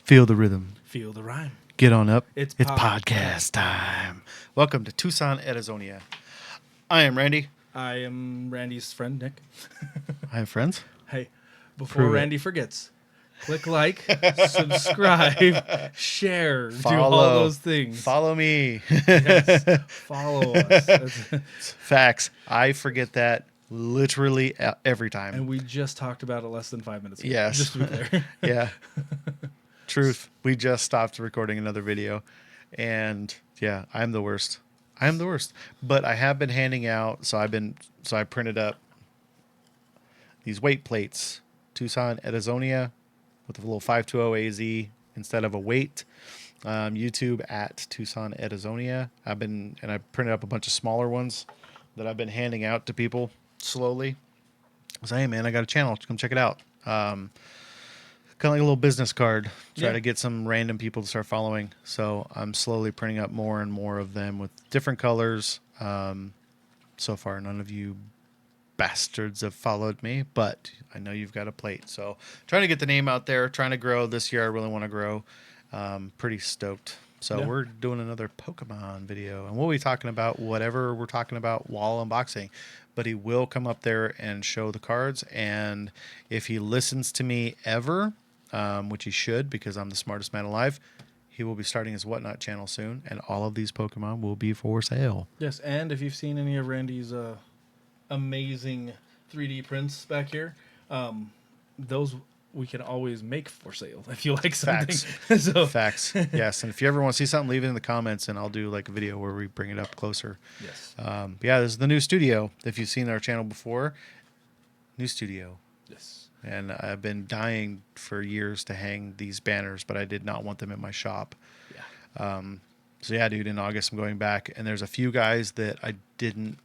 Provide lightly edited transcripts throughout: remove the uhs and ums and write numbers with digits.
Feel the rhythm. Feel the rhyme. Get on up. It's podcast time. Welcome to Tucson, Arizona. I am Randy. I am Randy's friend, Nick. I have friends. Hey, before Prove it. Randy forgets, click like, subscribe, share, do all Follow. those things. Follow me. Yes, follow us. Facts. I forget that literally every time. And we just talked about it less than 5 minutes ago. Yes. Just to be clear. Yeah. Truth. We just stopped recording another video. And yeah, I'm the worst. I am the worst. But I have been handing out, so I printed up these weight plates, Tucson, Arizona, with a little 520 AZ instead of a weight. YouTube at Tucson, Arizona. I printed up a bunch of smaller ones that I've been handing out to people slowly. I was like, hey man, I got a channel. Come check it out. Kind of like a little business card. Try to get some random people to start following. So I'm slowly printing up more and more of them with different colors. So far, none of you bastards have followed me, but I know you've got a plate. So trying to get the name out there, trying to grow this year. I really want to grow. Pretty stoked. So we're doing another Pokemon video, and we'll be talking about whatever we're talking about while unboxing. But he will come up there and show the cards, and if he listens to me ever, which he should because I'm the smartest man alive, he will be starting his Whatnot channel soon, and all of these Pokemon will be for sale. Yes, and if you've seen any of Randy's amazing 3D prints back here, those we can always make for sale if you like something. Facts. Facts. Yes. And if you ever want to see something, leave it in the comments and I'll do like a video where we bring it up closer. Yes. Yeah, this is the new studio. If you've seen our channel before, new studio. Yes. And I've been dying for years to hang these banners, but I did not want them in my shop. Yeah. So yeah, dude, in August I'm going back, and there's a few guys that I didn't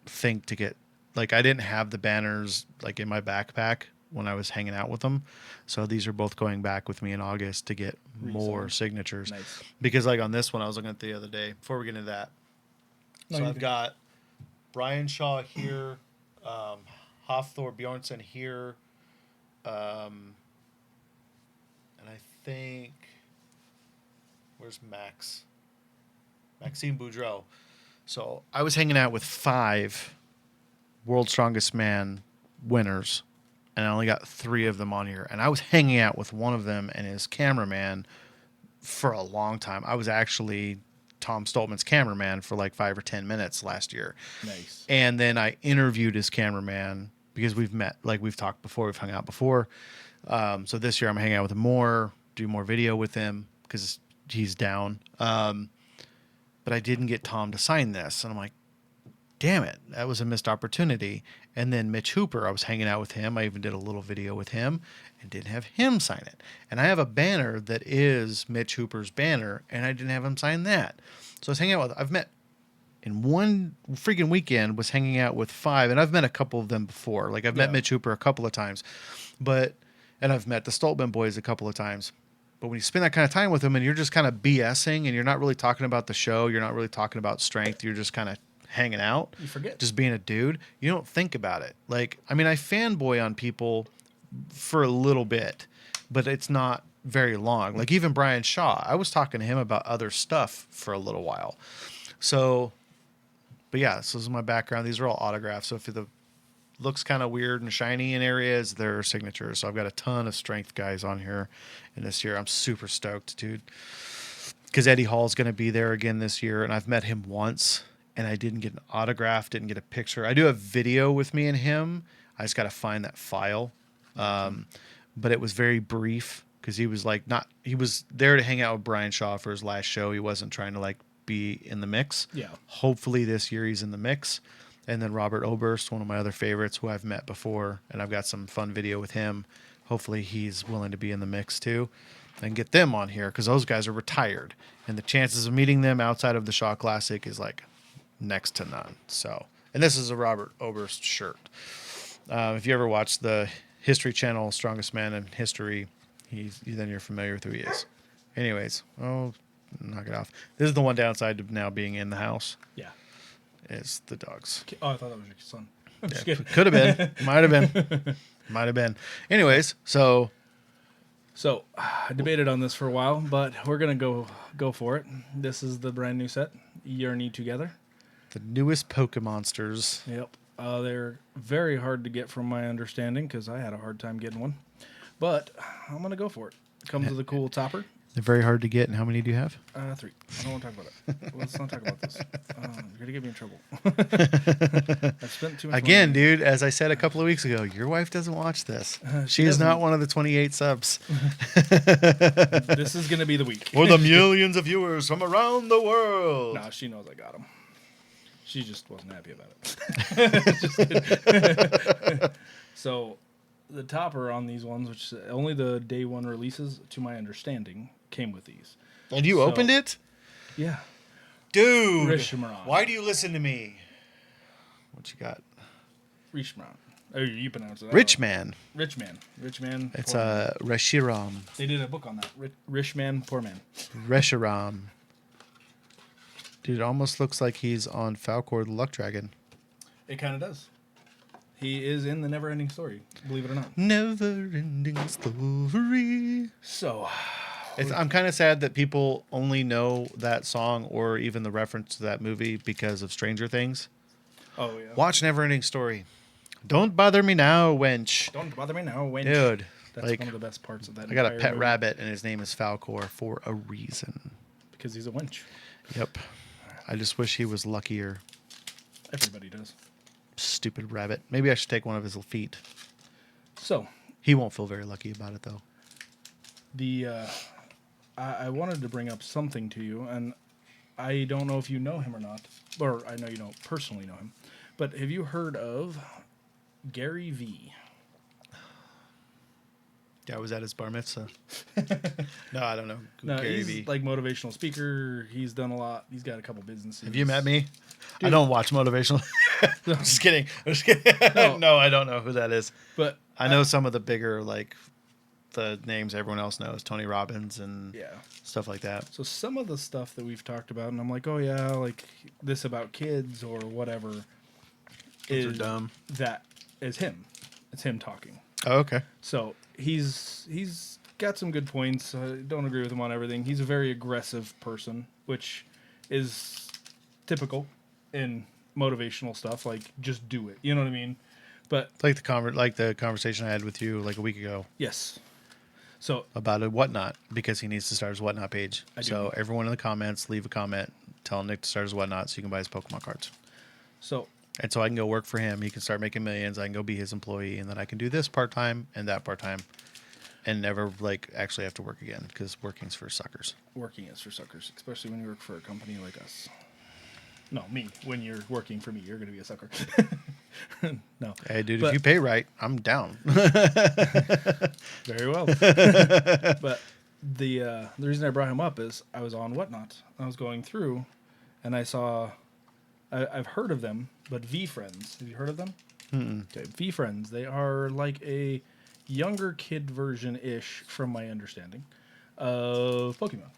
think to get, like I didn't have the banners like in my backpack when I was hanging out with them. So these are both going back with me in August to get more signatures. Nice. Because like on this one, I was looking at the other day, before we get into that. So I've got Brian Shaw here, Hafthor Bjornsson here, and I think, where's Max? Maxime Boudreau. So I was hanging out with 5 World's Strongest Man winners, and I only got 3 of them on here. And I was hanging out with one of them and his cameraman for a long time. I was actually Tom Stoltman's cameraman for like 5 or 10 minutes last year. Nice. And then I interviewed his cameraman because we've met, like we've talked before, we've hung out before. So this year I'm hanging out with him more, do more video with him because he's down. But I didn't get Tom to sign this. And I'm like, damn it, that was a missed opportunity. And then Mitch Hooper, I was hanging out with him. I even did a little video with him and didn't have him sign it. And I have a banner that is Mitch Hooper's banner, and I didn't have him sign that. So I was hanging out with, I've met in one freaking weekend, was hanging out with 5, and I've met a couple of them before. Like I've met Mitch Hooper a couple of times, and I've met the Stoltman boys a couple of times. But when you spend that kind of time with them and you're just kind of BSing and you're not really talking about the show, you're not really talking about strength, you're just kind of hanging out, You forget. just being a dude, you don't think about it. Like, I mean, I fanboy on people for a little bit, but it's not very long. Like even Brian Shaw, I was talking to him about other stuff for a little while. So, but yeah, so this is my background. These are all autographs. So if the looks kind of weird and shiny in areas, they're signatures. So I've got a ton of strength guys on here. And this year I'm super stoked, dude, because Eddie Hall's going to be there again this year. And I've met him once and I didn't get an autograph, didn't get a picture. I do have video with me and him. I just got to find that file. But it was very brief because he was like, he was there to hang out with Brian Shaw for his last show. He wasn't trying to like be in the mix. Yeah. Hopefully this year he's in the mix. And then Robert Oberst, one of my other favorites who I've met before, and I've got some fun video with him. Hopefully he's willing to be in the mix too and get them on here because those guys are retired. And the chances of meeting them outside of the Shaw Classic is like next to none. So, and this is a Robert Oberst shirt. If you ever watch the History Channel, Strongest Man in History, then you're familiar with who he is. Anyways, knock it off. This is the one downside to now being in the house. Yeah. Is the dogs. Oh, I thought that was your son. Yeah, could have been. Might have been. Might have been. Anyways, so I debated on this for a while, but we're gonna go for it. This is the brand new set, Yearny Together. The newest Pokemonsters. Yep. They're very hard to get from my understanding because I had a hard time getting one. But I'm going to go for it. Comes with a cool topper. They're very hard to get. And how many do you have? 3. I don't want to talk about it. Let's not talk about this. You're going to get me in trouble. I've spent too much Again, money. dude, as I said a couple of weeks ago, your wife doesn't watch this. She is not one of the 28 subs. This is going to be the week. Or the millions of viewers from around the world. No, she knows I got them. She just wasn't happy about it. Just kidding. So, the topper on these ones, which only the day one releases, to my understanding, came with these. And you opened it? Yeah. Dude, Rishmaron. why do you listen to me? What you got? Rishmaron. Oh, you pronounce it. Rich Man. Rich Man. It's Poor Man. Reshiram. They did a book on that. Rich Man, Poor Man. Reshiram. Dude, it almost looks like he's on Falcor the Luck Dragon. It kind of does. He is in the Never-Ending Story, believe it or not. Never-ending story. So, I'm kind of sad that people only know that song or even the reference to that movie because of Stranger Things. oh yeah. Watch Never-ending Story. Don't bother me now, wench. Don't bother me now, wench. Dude, That's like, one of the best parts of that. I got a entire pet movie, rabbit and his name is Falcor for a reason. because he's a wench. Yep. I just wish he was luckier. Everybody does. Stupid rabbit. Maybe I should take one of his feet. So, He won't feel very lucky about it, though. I wanted to bring up something to you, and I don't know if you know him or not, or I know you don't personally know him, but have you heard of Gary V? Yeah, I was at his bar mitzvah. No, I don't know. No, Gary he's Vee. like motivational speaker. He's done a lot. He's got a couple businesses. Have you met me? I Dude. don't watch motivational. I'm just kidding. I'm just kidding. No, I don't know who that is. But I know some of the bigger, like, the names everyone else knows. Tony Robbins and yeah. stuff like that. So some of the stuff that we've talked about, and I'm like, oh yeah, like this about kids or whatever, Kids are is dumb. that is him. It's him talking. Oh, okay. So he's got some good points. I don't agree with him on everything. He's a very aggressive person, which is typical in motivational stuff. Like, just do it. You know what I mean? But Like the conversation I had with you like a week ago yes. So about a whatnot, because he needs to start his whatnot page. I do. So everyone in the comments, leave a comment, tell Nick to start his whatnot so you can buy his Pokemon cards. so And so I can go work for him. He can start making millions. I can go be his employee, and then I can do this part time and that part time, and never like actually have to work again, because working's for suckers. working is for suckers, especially when you work for a company like us. No, me. When you're working for me, you're going to be a sucker. No. Hey, dude, But- if you pay right, I'm down. Very well. But the reason I brought him up is I was on Whatnot. I was going through, and I saw. I've heard of them, but V Friends. Have you heard of them? Mm-mm. Okay, V Friends. They are like a younger kid version-ish, from my understanding, of Pokemon.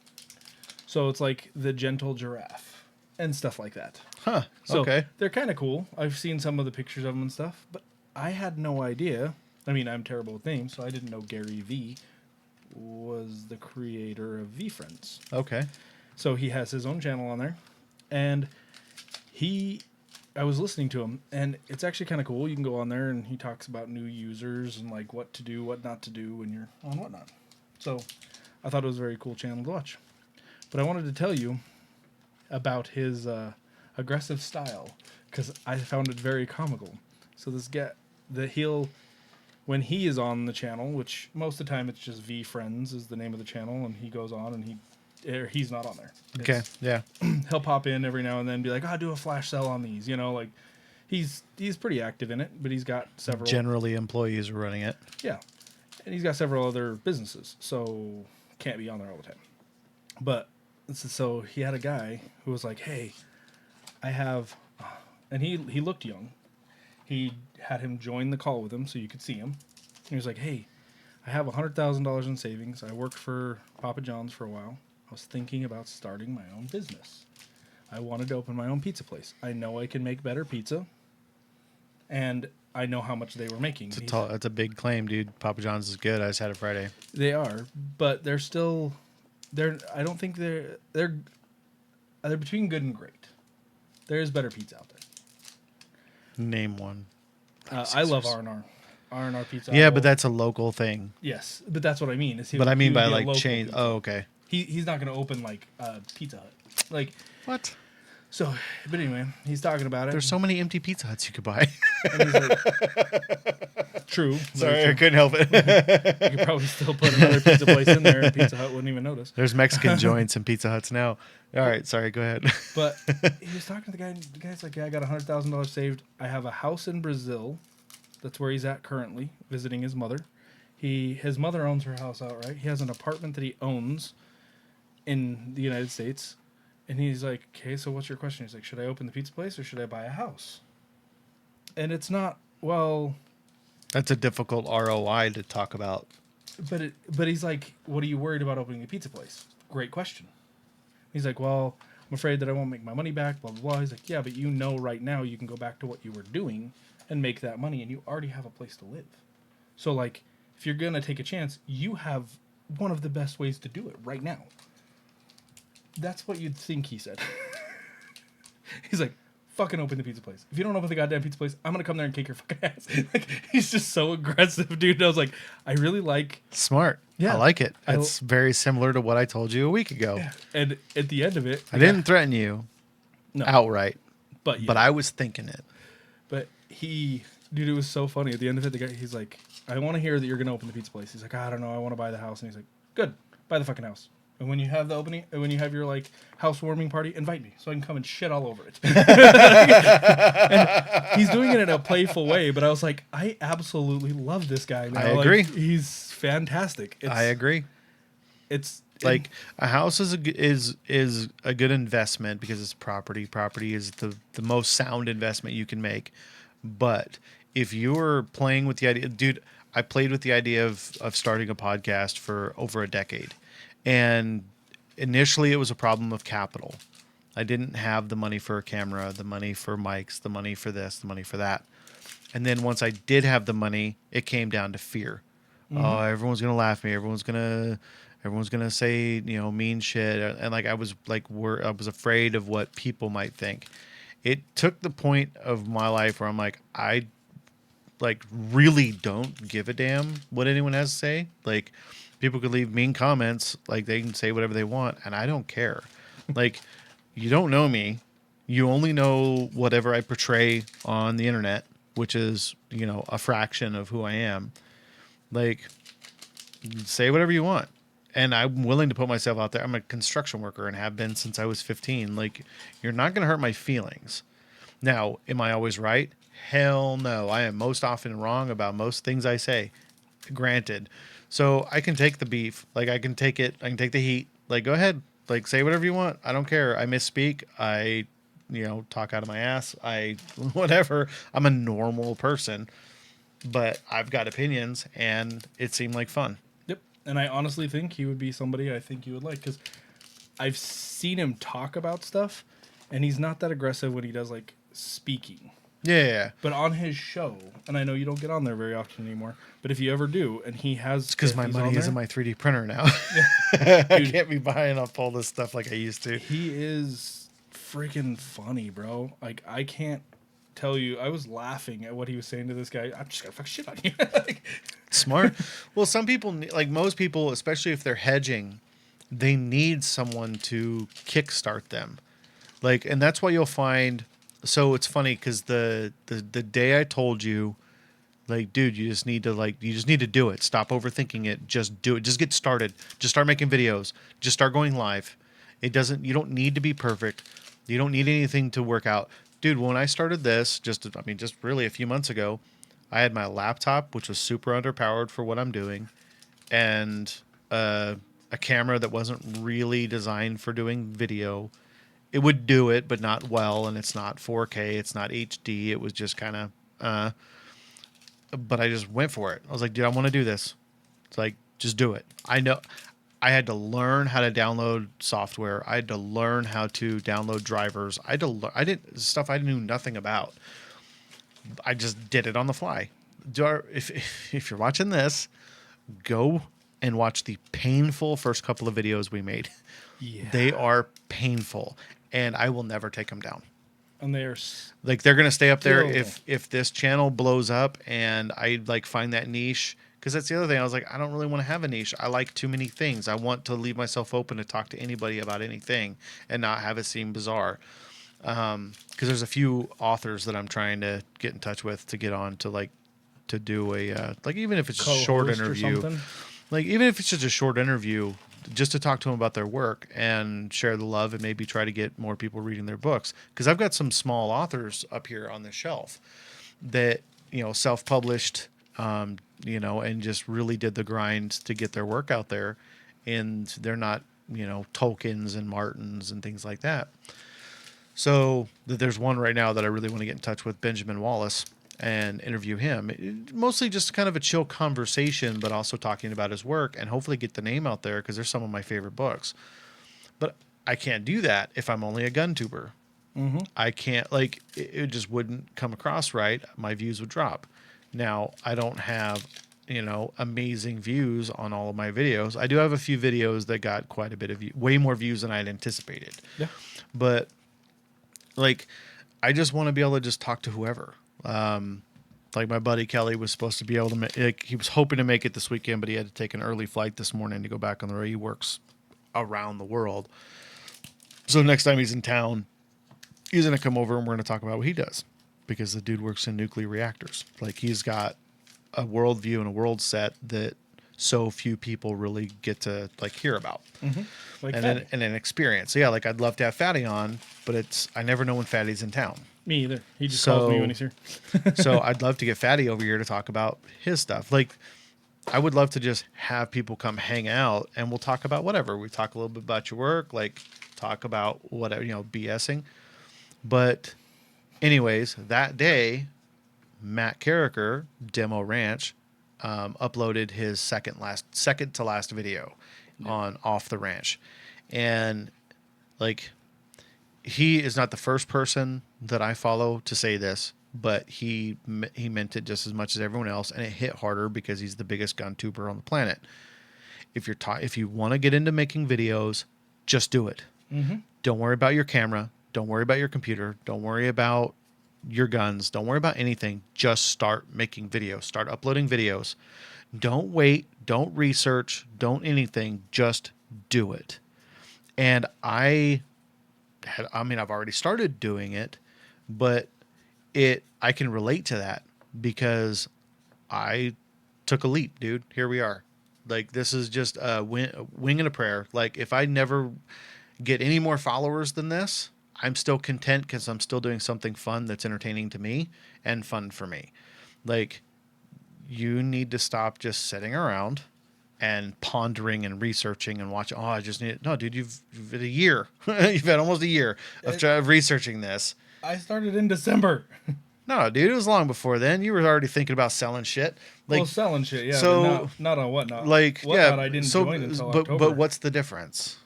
So it's like the gentle giraffe and stuff like that. Huh. So Okay. they're kind of cool. I've seen some of the pictures of them and stuff, but I had no idea. I mean, I'm terrible with names, so I didn't know Gary V was the creator of V Friends. Okay. So he has his own channel on there, and I was listening to him, and it's actually kind of cool. You can go on there, and he talks about new users and like what to do, what not to do when you're on Whatnot. So I thought it was a very cool channel to watch. But I wanted to tell you about his aggressive style, because I found it very comical. So this guy, when he is on the channel, which most of the time it's just V Friends is the name of the channel, and he goes on and he's not on there. Okay. It's- Yeah. He'll pop in every now and then and be like, "Oh, do a flash sell on these," like he's pretty active in it, but he's got several Generally, employees are running it. yeah, and he's got several other businesses, so can't be on there all the time. But so he had a guy who was like, "Hey, I have," and he looked young. He had him join the call with him so you could see him. And he was like, "Hey, I have $100,000 in savings. I worked for Papa John's for a while. I was thinking about starting my own business. I wanted to open my own pizza place. I know I can make better pizza, and I know how much they were making. That's a big claim, dude. Papa John's is good. I just had it Friday. They are, but they're still, I don't think they're between good and great. There is better pizza out there. Name one. I love R&R. R&R Pizza. Yeah, but that's a local thing. Yes, but that's what I mean. But I mean by like chain. Pizza. Oh, okay. He's not going to open like Pizza Hut. Like what? So, but anyway, he's talking about it. There's so many empty Pizza Huts you could buy. And he's like, true. Sorry, I couldn't help it. You could probably still put another pizza place in there, and Pizza Hut wouldn't even notice. There's Mexican joints and Pizza Huts now. All right, sorry, go ahead. But he was talking to the guy. The guy's like, "Yeah, I got $100,000 saved. I have a house in Brazil. That's where he's at currently, visiting his mother. His mother owns her house outright. He has an apartment that he owns in the United States." And he's like, "Okay, so what's your question?" He's like, "Should I open the pizza place or should I buy a house?" And it's not, well... That's a difficult ROI to talk about. But he's like, "What are you worried about opening a pizza place?" Great question. He's like, "Well, I'm afraid that I won't make my money back, blah, blah, blah." He's like, "Yeah, but you know right now you can go back to what you were doing and make that money, and you already have a place to live. So, like, if you're going to take a chance, you have one of the best ways to do it right now." That's what you'd think he said. He's like, "Fucking open the pizza place. If you don't open the goddamn pizza place, I'm going to come there and kick your fucking ass." Like, he's just so aggressive, dude. And I was like, I really like... Smart. Yeah. I like it. It's very similar to what I told you a week ago. Yeah. And at the end of it... I didn't threaten you outright, but I was thinking it. But dude, it was so funny. At the end of it, the guy, he's like, "I want to hear that you're going to open the pizza place." He's like, "I don't know. I want to buy the house." And he's like, "Good. Buy the fucking house. And when you have the opening, and when you have your like housewarming party, invite me so I can come and shit all over it." And he's doing it in a playful way, but I was like, I absolutely love this guy now. I agree. Like, he's fantastic. I agree. It's like a house is a good investment because it's property. Property is the most sound investment you can make. But if you're playing with the idea, dude, I played with the idea of starting a podcast for over a decade. And initially it was a problem of capital. I didn't have the money for a camera, the money for mics, the money for this, the money for that. And then once I did have the money, it came down to fear. Mm-hmm. Oh, everyone's going to laugh at me. Everyone's going to say, mean shit. And like, I was afraid of what people might think. It took the point of my life where I'm like, I like really don't give a damn what anyone has to say. Like, people could leave mean comments, like they can say whatever they want, and I don't care. Like, you don't know me. You only know whatever I portray on the internet, which is, a fraction of who I am. Like, say whatever you want. And I'm willing to put myself out there. I'm a construction worker and have been since I was 15. Like, you're not going to hurt my feelings. Now, am I always right? Hell no. I am most often wrong about most things I say. Granted. So I can take the beef. Like, I can take it. I can take the heat. Like, go ahead. Like, say whatever you want. I don't care. I misspeak. I, talk out of my ass. Whatever. I'm a normal person. But I've got opinions, and it seemed like fun. Yep. And I honestly think he would be somebody I think you would like. Because I've seen him talk about stuff, and he's not that aggressive when he does, like, speaking. Yeah. But on his show, and I know you don't get on there very often anymore, but if you ever do, and he has... It's because my money is in my 3D printer now. Yeah. I can't be buying up all this stuff like I used to. He is freaking funny, bro. Like, I can't tell you. I was laughing at what he was saying to this guy. "I'm just going to fuck shit on you." Like, smart. Well, some people, like most people, especially if they're hedging, they need someone to kickstart them. Like, and that's why you'll find... So it's funny because the day I told you, like, dude, you just need to do it. Stop overthinking it. Just do it. Just get started. Just start making videos. Just start going live. You don't need to be perfect. You don't need anything to work out. Dude, when I started this, just really a few months ago, I had my laptop, which was super underpowered for what I'm doing, and a camera that wasn't really designed for doing video. It would do it, but not well, and it's not 4K, it's not HD. It was just kind of, but I just went for it. I was like, dude, I want to do this. It's like, just do it. I know I had to learn how to download software. I had to learn how to download drivers. I did stuff I knew nothing about. I just did it on the fly. If you're watching this, go and watch the painful first couple of videos we made. Yeah. They are painful, and I will never take them down. And they're Like they're gonna stay up there Still. if this channel blows up and I like find that niche. Because that's the other thing. I was like, I don't really want to have a niche. I like too many things. I want to leave myself open to talk to anybody about anything and not have it seem bizarre. Because there's a few authors that I'm trying to get in touch with to get on to like to do a like even if it's a short co-host or interview, something. like even if it's just a short interview, just to talk to them about their work and share the love and maybe try to get more people reading their books. Because I've got some small authors up here on the shelf that self-published, and just really did the grind to get their work out there, and they're not Tolkien's and Martin's and things like that. So there's one right now that I really want to get in touch with, Benjamin Wallace, and interview him. Mostly just kind of a chill conversation, but also talking about his work and hopefully get the name out there because there's some of my favorite books. But I can't do that if I'm only a gun tuber. Mm-hmm. I can't, it just wouldn't come across right. My views would drop. Now, I don't have, amazing views on all of my videos. I do have a few videos that got quite a bit of way more views than I had anticipated. Yeah. But I just want to be able to just talk to whoever. Like my buddy Kelly was supposed to be able to he was hoping to make it this weekend, but he had to take an early flight this morning to go back on the road. He works around the world. So next time he's in town, he's going to come over and we're going to talk about what he does, because the dude works in nuclear reactors. Like he's got a worldview and a world set that so few people really get to hear about. Mm-hmm. Like and an experience. So yeah, I'd love to have Fatty on, but I never know when Fatty's in town. Me either. He just calls me when he's here. So I'd love to get Fatty over here to talk about his stuff. I would love to just have people come hang out and we'll talk about whatever. We talk a little bit about your work, talk about whatever, BSing. But anyways, that day, Matt Carricker, Demo Ranch, uploaded his second to last video on Off the Ranch. And he is not the first person that I follow to say this, but he meant it just as much as everyone else, and it hit harder because he's the biggest gun tuber on the planet. If you want to get into making videos, just do it. Mm-hmm. Don't worry about your camera. Don't worry about your computer. Don't worry about your guns. Don't worry about anything. Just start making videos. Start uploading videos. Don't wait. Don't research. Don't anything. Just do it. And I've already started doing it, but I can relate to that because I took a leap, dude. Here we are. This is just a wing and a prayer. If I never get any more followers than this, I'm still content because I'm still doing something fun that's entertaining to me and fun for me. You need to stop just sitting around and pondering and researching and watching. Oh, I just need it. No, dude, you've had a year. You've had almost a year of researching this. I started in December. No, dude, it was long before then. You were already thinking about selling shit. Selling shit, yeah. So, but not on Whatnot. Whatnot, yeah. I didn't join until October. But what's the difference?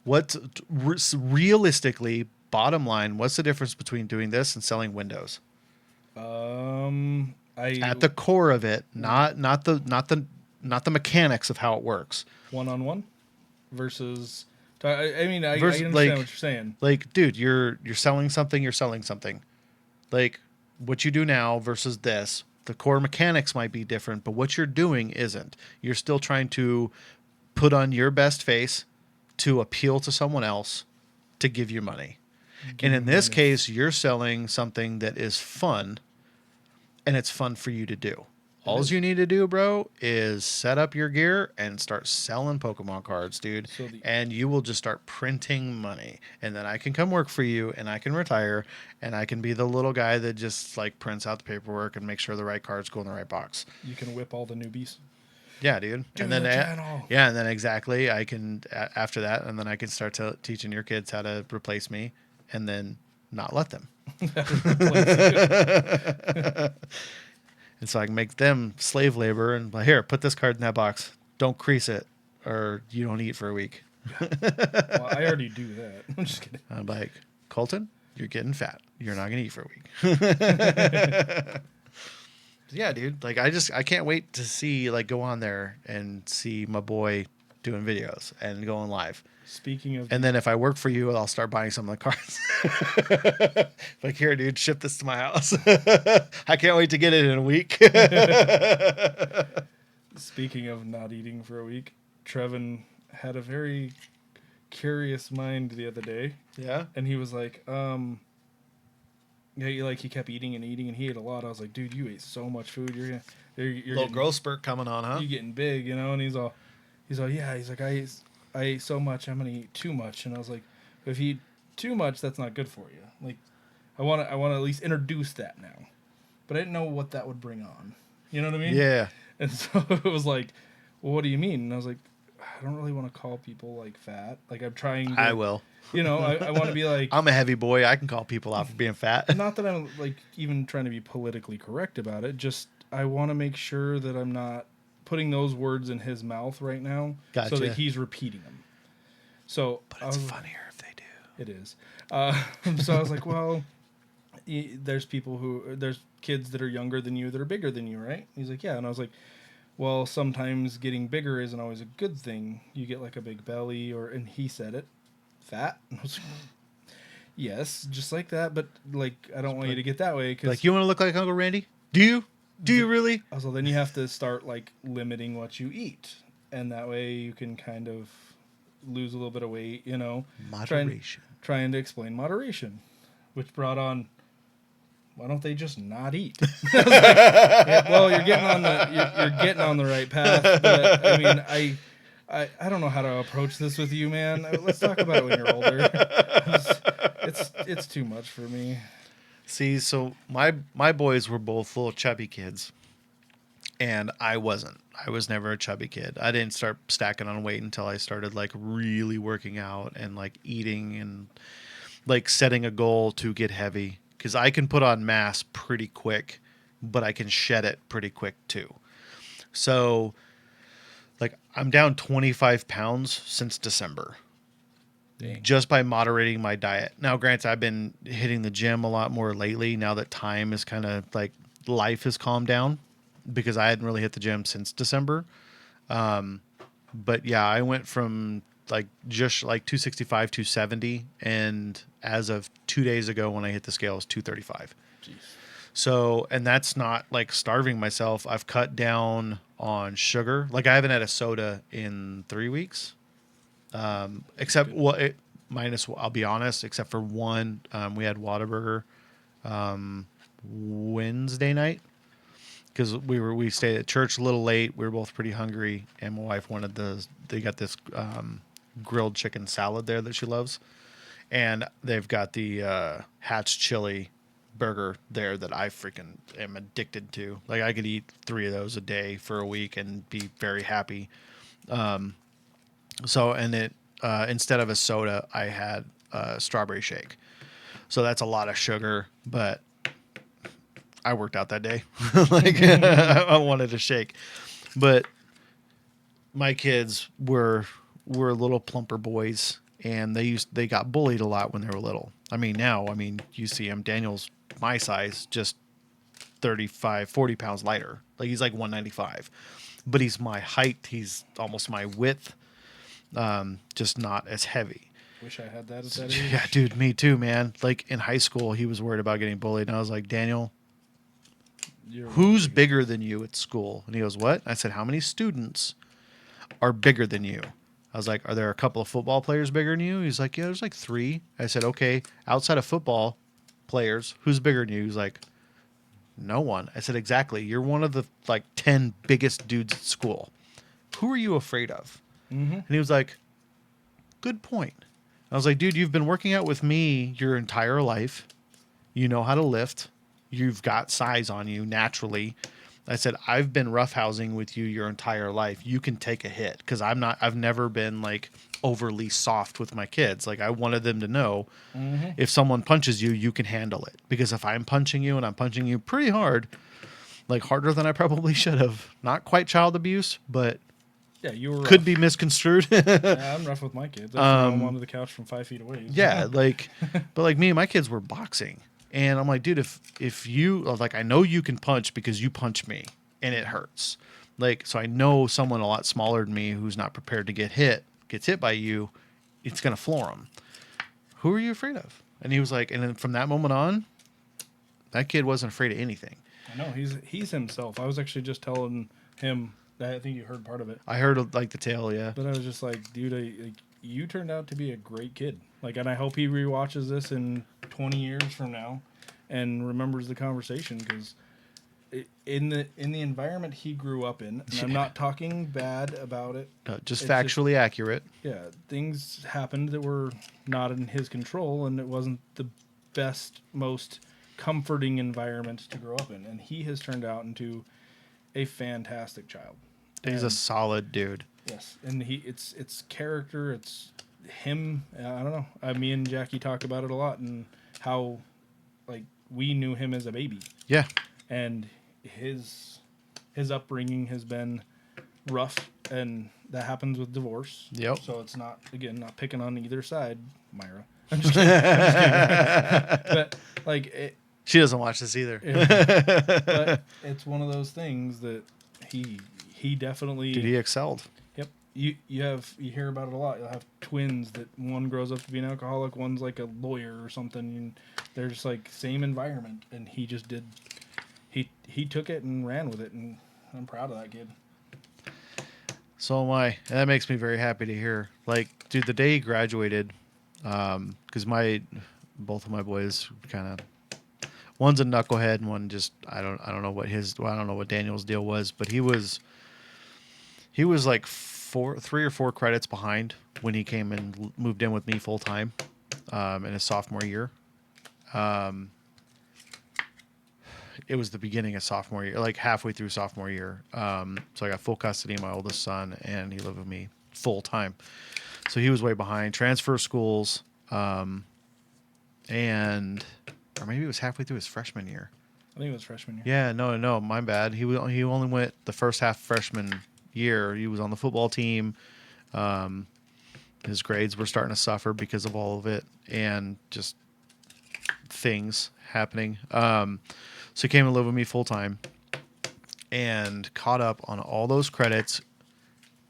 Realistically, bottom line, what's the difference between doing this and selling windows? At the core of it, not the mechanics of how it works. One-on-one versus. I understand what you're saying. Dude, you're selling something. You're selling something. What you do now versus this. The core mechanics might be different, but what you're doing isn't. You're still trying to put on your best face to appeal to someone else to give you money. And in this case, you're selling something that is fun, and it's fun for you to do. All you need to do, bro, is set up your gear and start selling Pokemon cards, dude. And you will just start printing money. And then I can come work for you, and I can retire, and I can be the little guy that just prints out the paperwork and make sure the right cards go in the right box. You can whip all the newbies. Yeah, dude. And then and then exactly, I can after that, and then I can start teaching your kids how to replace me, and then not let them. And so I can make them slave labor and here, put this card in that box. Don't crease it, or you don't eat for a week. Well, I already do that. I'm just kidding. I'm like, Colton, you're getting fat. You're not gonna eat for a week. Yeah, dude. Like I can't wait to see like go on there and see my boy doing videos and going live. Speaking of, And then if I work for you, I'll start buying some of the cards. Like, here, dude, ship this to my house. I can't wait to get it in a week. speaking of not eating for a week, Trevin had a very curious mind the other day, Yeah. and he was like, yeah, he kept eating and eating, and he ate a lot. I was like, dude, you ate so much food. You're Little getting, growth spurt coming on, huh? you getting big, And he's all, yeah. He's like, I ate so much. I'm gonna eat too much. And I was like, if you eat too much, that's not good for you. Like, I want to at least introduce that now, but I didn't know what that would bring on. You know what I mean? Yeah. And so it was like, well, what do you mean? And I was like, I don't really want to call people like fat. Like I'm trying to, I will. I want to be like, I'm a heavy boy. I can call people out for being fat. not that I'm like even trying to be politically correct about it. Just I want to make sure that I'm not putting those words in his mouth right now, so Gotcha. that he's repeating them. So But it's funnier if they do. It is. So I was like, well, there's kids that are younger than you that are bigger than you, right? He's like, yeah. And I was like, well, sometimes getting bigger isn't always a good thing. You get like a big belly, and he said it, fat. And I was like, yes, just like that. But like, I don't want you to get that way. Cause Like, you want to look like Uncle Randy? Do you? Do you really? I was like, then you have to start like limiting what you eat, and that way you can kind of lose a little bit of weight. Moderation. Trying to explain moderation, which brought on, why don't they just not eat? Well, you're getting on the right path, but I mean, I don't know how to approach this with you, man. Let's talk about it when you're older. It's too much for me. See, so my boys were both little chubby kids, and I wasn't. I was never a chubby kid. I didn't start stacking on weight until I started like really working out and like eating and like setting a goal to get heavy, because I can put on mass pretty quick, but I can shed it pretty quick too. So like I'm down 25 pounds since December. Dang. Just by moderating my diet. Now, granted, I've been hitting the gym a lot more lately now that time is kind of like life has calmed down, because I hadn't really hit the gym since December. But yeah, I went from like just like 265, 270. And as of 2 days ago, when I hit the scale, it was 235. Jeez. So, and that's not like starving myself. I've cut down on sugar. Like I haven't had a soda in 3 weeks. Except I'll be honest, except for one, we had Whataburger, Wednesday night, because we stayed at church a little late. We were both pretty hungry, and my wife they got this, grilled chicken salad there that she loves. And they've got the, Hatch chili burger there that I freaking am addicted to. Like I could eat 3 of those a day for a week and be very happy. So, and it, instead of a soda, I had a strawberry shake. So that's a lot of sugar, but I worked out that day. Like I wanted a shake, but my kids were little plumper boys, and they got bullied a lot when they were little. I mean, you see him, Daniel's my size, just 35, 40 pounds lighter. Like he's like 195, but he's my height. He's almost my width. Just not as heavy. Wish I had that at that age. Yeah, dude, me too, man. Like in high school, he was worried about getting bullied, and I was like, Daniel, who's bigger than you at school? And he goes, what? I said, how many students are bigger than you? I was like, are there a couple of football players bigger than you? He's like, yeah, there's like 3. I said, okay, outside of football players, who's bigger than you? He's like, no one. I said, exactly. You're one of the like 10 biggest dudes at school. Who are you afraid of? Mm-hmm. And he was like, good point. I was like, dude, you've been working out with me your entire life. You know how to lift. You've got size on you naturally. I said, I've been roughhousing with you your entire life. You can take a hit, because I've never been like overly soft with my kids. Like I wanted them to know, if someone punches you, you can handle it. Because if I'm punching you, and I'm punching you pretty hard, like harder than I probably should have, not quite child abuse, but Yeah, you were could rough. be misconstrued. Yeah, I'm rough with my kids. I throw them onto the couch from 5 feet away. Yeah, like, but like me and my kids were boxing, and I'm like, dude, if you like, I know you can punch because you punch me, and it hurts. Like, so I know someone a lot smaller than me who's not prepared to gets hit by you, it's gonna floor him. Who are you afraid of? And he was like, and then from that moment on, that kid wasn't afraid of anything. I know he's himself. I was actually just telling him that I think you heard part of it, I heard like the tale, yeah. but I was just like, dude, you turned out to be a great kid. Like, and I hope he rewatches this in 20 years from now, and remembers the conversation because in the environment he grew up in, and I'm not talking bad about it. Just It's factually accurate. Yeah, things happened that were not in his control, and it wasn't the best, most comforting environment to grow up in. And he has turned out into a fantastic child. He's a solid dude. Yes, and it's character, it's him. I don't know. Me and Jackie talk about it a lot, and how like we knew him as a baby, Yeah. and his upbringing has been rough, and that happens with divorce. Yep. So it's not picking on either side, Myra. I'm just kidding. But like She doesn't watch this either. but it's one of those things that he definitely. Dude, he excelled. Yep. You hear about it a lot. You'll have twins that one grows up to be an alcoholic, one's like a lawyer or something, and they're just like same environment, and he just did. He took it and ran with it, and I'm proud of that kid. So am I. And that makes me very happy to hear. Like, dude, the day he graduated, because both of my boys kind of, one's a knucklehead and one just I don't know what Daniel's deal was, but he was like 3 or 4 credits behind when he came and moved in with me full time in his sophomore year. It was the beginning of sophomore year, like halfway through sophomore year. So I got full custody of my oldest son, and he lived with me full time. So he was way behind. Transfer schools, or maybe it was halfway through his freshman year. I think it was freshman year. Yeah, no, my bad. He only went the first half freshman year. He was on the football team. His grades were starting to suffer because of all of it, and just things happening. So he came and lived with me full time and caught up on all those credits.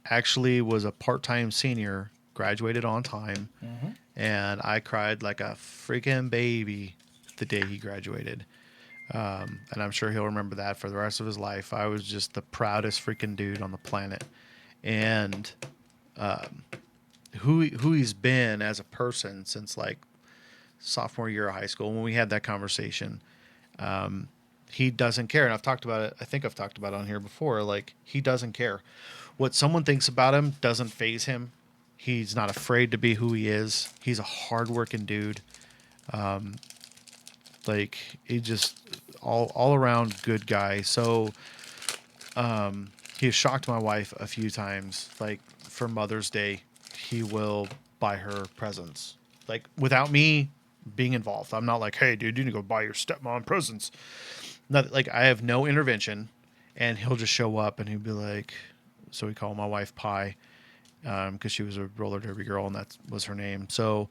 Actually was a part-time senior, graduated on time. Mm-hmm. And I cried like a freaking baby the day he graduated. And I'm sure he'll remember that for the rest of his life. I was just the proudest freaking dude on the planet. And who he's been as a person since like sophomore year of high school, when we had that conversation, he doesn't care. And I've talked about it. I think I've talked about it on here before. Like, he doesn't care. What someone thinks about him doesn't faze him. He's not afraid to be who he is. He's a hardworking dude. Like, he just all around good guy. So, he has shocked my wife a few times. Like, for Mother's Day, he will buy her presents. Like, without me being involved. I'm not like, hey, dude, you need to go buy your stepmom presents. Not like, I have no intervention, and he'll just show up and he'll be like, so we call my wife Pie, because she was a roller derby girl and that was her name. So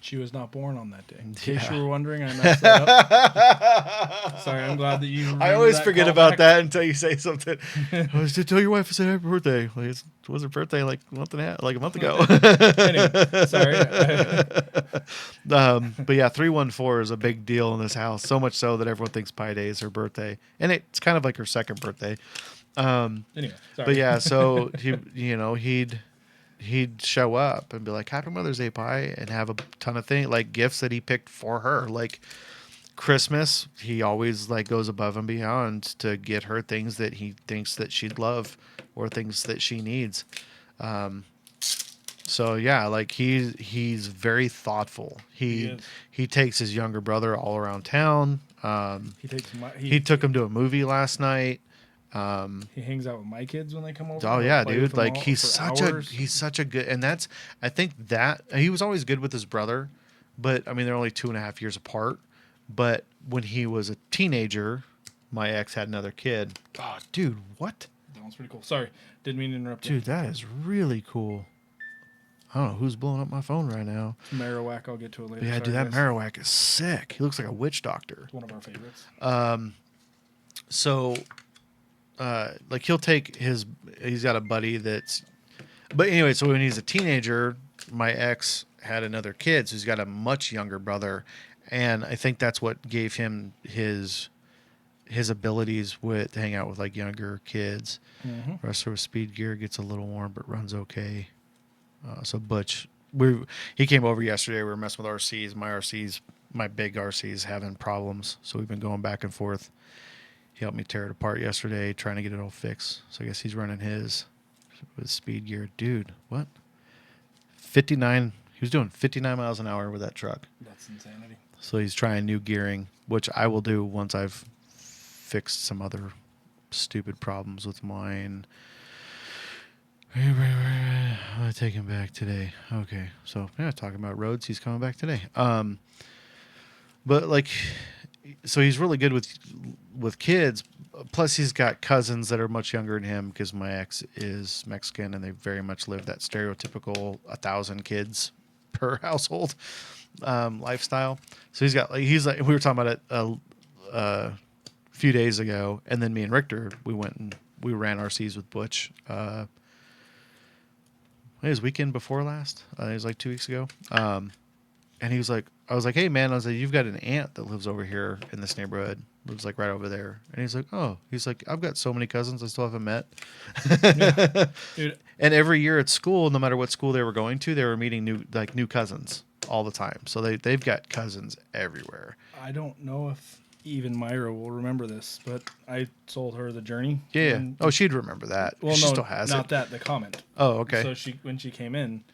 She was not born on that day. In case Yeah. you were wondering, I messed that up. Sorry, I'm glad that you. I always forget about callback. that until you say something. I was to tell your wife I said happy birthday. Like, it was her birthday like a month ago. Anyway, sorry. But yeah, 314 is a big deal in this house. So much so that everyone thinks Pi Day is her birthday, and it's kind of like her second birthday. Anyway, sorry. But yeah, so he'd show up and be like, Happy Mother's Day, Pie, and have a ton of things, like gifts that he picked for her. Like Christmas, he always like goes above and beyond to get her things that he thinks that she'd love or things that she needs. So yeah, like he's very thoughtful. He takes his younger brother all around town. He took him to a movie last night. He hangs out with my kids when they come over. Oh yeah, play dude! with them Like all he's for such a good, and that's, I think that he was always good with his brother, but I mean they're only 2.5 years apart. But when he was a teenager, my ex had another kid. Oh, dude, what? Don't one's pretty cool. Sorry, didn't mean to interrupt you. Dude, that is really cool. I don't know who's blowing up my phone right now. Marowak, I'll get to it later. But yeah, Sorry, dude, that guys. Marowak is sick. He looks like a witch doctor. It's one of our favorites. So, like he'll take he's got a buddy that's, but anyway, so when he's a teenager, my ex had another kid, so he's got a much younger brother, and I think that's what gave him his abilities with to hang out with like younger kids. Mm-hmm. Wrestler with speed gear gets a little warm, but runs okay. So Butch, he came over yesterday. We were messing with RCs. My big RC's having problems, so we've been going back and forth. He helped me tear it apart yesterday, trying to get it all fixed. So I guess he's running his with speed gear. Dude, what? 59. He was doing 59 miles an hour with that truck. That's insanity. So he's trying new gearing, which I will do once I've fixed some other stupid problems with mine. I'll take him back today. Okay, so yeah, talking about roads, he's coming back today. But like, so he's really good with kids. Plus, he's got cousins that are much younger than him because my ex is Mexican, and they very much live that stereotypical 1,000 kids per household lifestyle. So he's like we were talking about it a few days ago, and then me and Richter we went and we ran RCs with Butch. It was weekend before last. It was like 2 weeks ago. And he was like, I was like, hey man, I was like, you've got an aunt that lives over here in this neighborhood, lives like right over there. And he's like, oh, he's like, I've got so many cousins I still haven't met. Yeah. Dude. And every year at school, no matter what school they were going to, they were meeting new cousins all the time. So they've got cousins everywhere. I don't know if even Myra will remember this, but I sold her the Journey. Yeah. Oh, she'd remember that. Well, she no, still has not it. that, the comment. Oh, okay. So when she came in,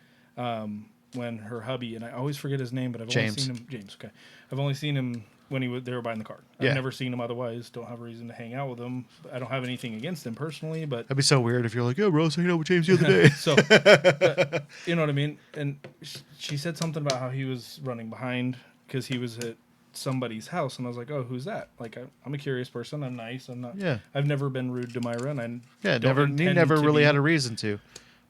when her hubby, and I always forget his name, but I've only seen him. James, okay. I've only seen him when they were buying the car. Yeah. I've never seen him otherwise. Don't have a reason to hang out with him. I don't have anything against him personally, but That'd be so weird if you're like, yeah, bro, I was hanging out with James the other day. so, you know what I mean? And she said something about how he was running behind because he was at somebody's house, and I was like, oh, who's that? Like, I'm a curious person. I'm nice. I'm not. Yeah. I've never been rude to Myra, and I You never really had a reason to.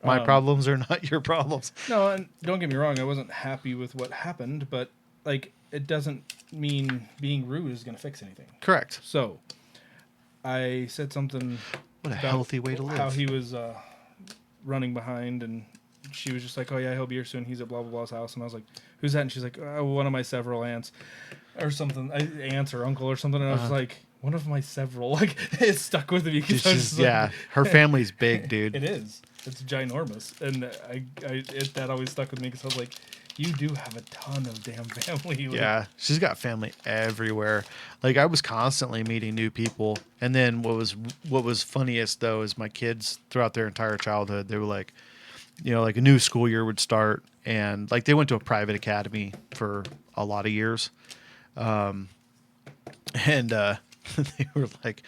My problems are not your problems. No, and don't get me wrong, I wasn't happy with what happened, but like it doesn't mean being rude is going to fix anything. Correct. So, I said something. What a healthy way to live. How he was running behind, and she was just like, "Oh yeah, he'll be here soon. He's at blah blah blah's house." And I was like, "Who's that?" And she's like, "Oh, one of my several aunts, or something, aunts or uncle or something." And I was like, "One of my several." Like it stuck with me because yeah, her family's big, dude. It is. It's ginormous, and that always stuck with me because I was like, "You do have a ton of damn family." Like, yeah, she's got family everywhere. Like I was constantly meeting new people, and then what was funniest though is my kids throughout their entire childhood, they were like, you know, like a new school year would start, and like they went to a private academy for a lot of years, and they were like.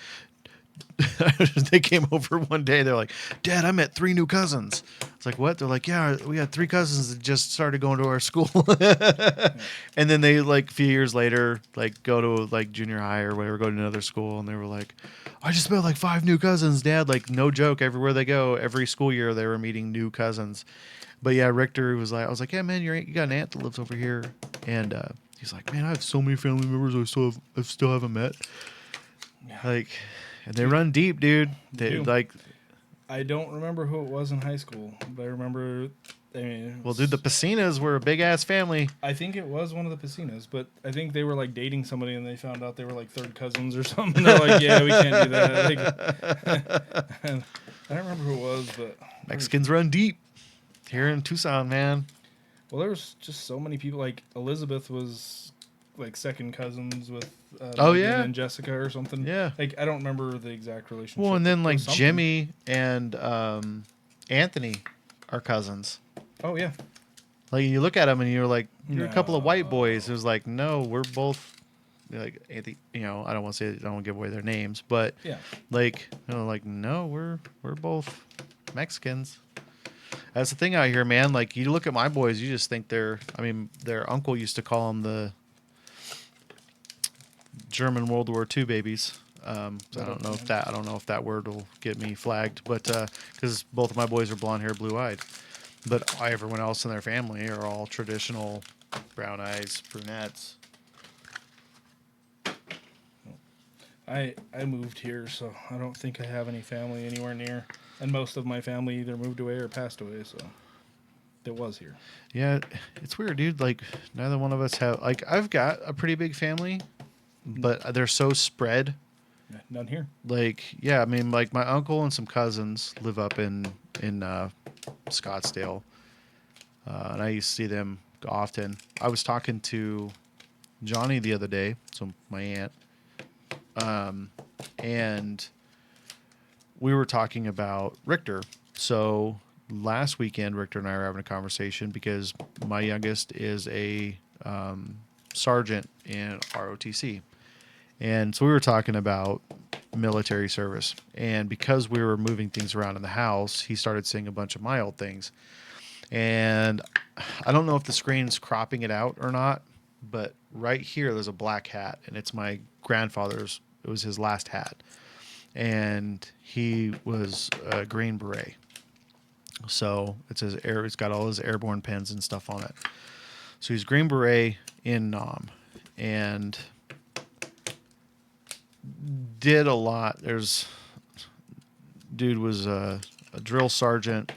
They came over one day. They're like, "Dad, I met 3 new cousins." It's like, "What?" They're like, "Yeah, we got 3 cousins that just started going to our school." And then they like a few years later, like go to like junior high or whatever, go to another school, and they were like, "I just met like 5 new cousins, Dad." Like no joke, everywhere they go, every school year they were meeting new cousins. But yeah, Richter was like, I was like, "Yeah, man, you got an aunt that lives over here," and he's like, "Man, I have so many family members I still haven't met." Yeah. Like. And they run deep, dude. They like. I don't remember who it was in high school, but I remember. I mean, Well, dude, the Pacinas were a big ass family. I think it was one of the Pacinas, but I think they were like dating somebody, and they found out they were like third cousins or something. They're like, "Yeah, we can't do that." Like, I don't remember who it was, but Mexicans run deep here in Tucson, man. Well, there was just so many people. Like Elizabeth was like second cousins with Megan and Jessica or something. Yeah. Like I don't remember the exact relationship. Well, and then like Jimmy and Anthony are cousins. Oh yeah. Like you look at them and you're like, you're a couple of white boys. It was like, no, we're both like Anthony. You know, I don't want to say, I don't want to give away their names, but yeah, like, you know, like no, we're both Mexicans. That's the thing out here, man. Like you look at my boys, you just think their uncle used to call them the German World War II babies. So I don't know if that word will get me flagged, but because both of my boys are blonde hair, blue eyed, but everyone else in their family are all traditional brown eyes, brunettes. I moved here, so I don't think I have any family anywhere near, and most of my family either moved away or passed away. So it was here. Yeah, it's weird, dude. Like neither one of us have. Like I've got a pretty big family, but they're so spread. Yeah, none here. Like yeah, I mean, like my uncle and some cousins live up in Scottsdale, and I used to see them often. I was talking to Johnny the other day, so my aunt, and we were talking about Richter. So last weekend, Richter and I were having a conversation because my youngest is a sergeant in ROTC. And so we were talking about military service. And because we were moving things around in the house, he started seeing a bunch of my old things. And I don't know if the screen's cropping it out or not, but right here there's a black hat, and it's my grandfather's. It was his last hat. And he was a Green Beret. So it's got all his airborne pins and stuff on it. So he's Green Beret in Nam, and did a lot. Dude was a drill sergeant.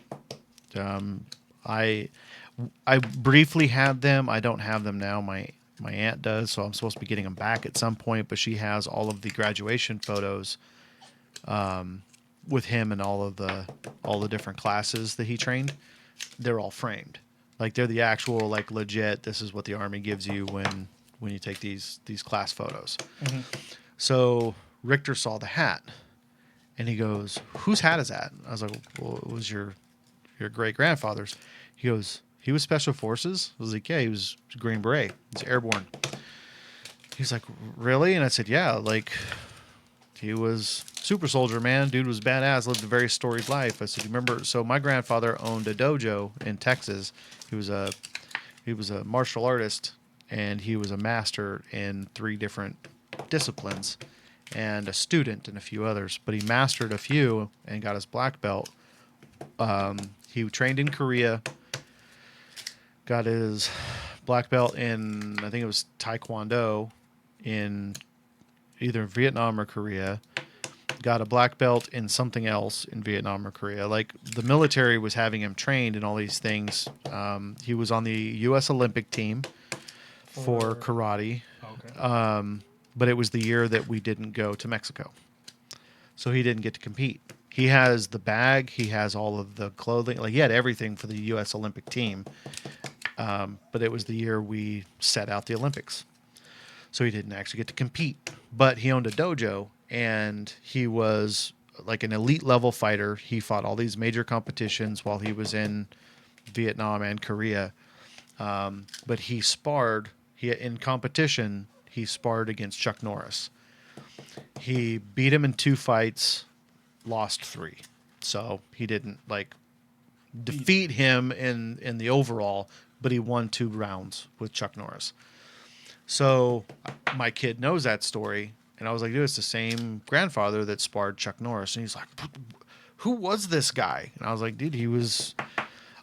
I briefly had them. I don't have them now. My aunt does, so I'm supposed to be getting them back at some point. But she has all of the graduation photos with him and all the different classes that he trained. They're all framed, like they're the actual like legit. This is what the Army gives you when you take these class photos. Mm-hmm. So Richter saw the hat, and he goes, "Whose hat is that?" I was like, "Well, it was your great grandfather's." He goes, "He was Special Forces?" I was like, "Yeah, he was Green Beret. He's airborne." He's like, "Really?" And I said, "Yeah, like he was super soldier, man. Dude was badass, lived a very storied life." I said, "You remember?" So my grandfather owned a dojo in Texas. He was a martial artist, and he was a master in 3 different disciplines, and a student in a few others. But he mastered a few and got his black belt. He trained in Korea, got his black belt in, I think it was Taekwondo, in either Vietnam or Korea. Got a black belt in something else in Vietnam or Korea. Like the military was having him trained in all these things. He was on the U.S. Olympic team for karate. Okay. But it was the year that we didn't go to Mexico, so he didn't get to compete. He has the bag. He has all of the clothing. Like he had everything for the U.S. Olympic team. But it was the year we set out the Olympics, so he didn't actually get to compete. But he owned a dojo, and he was like an elite level fighter. He fought all these major competitions while he was in Vietnam and Korea. But he sparred. In competition, he sparred against Chuck Norris. He beat him in 2 fights, lost 3. So he didn't like defeat him in the overall, but he won 2 rounds with Chuck Norris. So my kid knows that story, and I was like, dude, it's the same grandfather that sparred Chuck Norris. And he's like, who was this guy? And I was like, dude, he was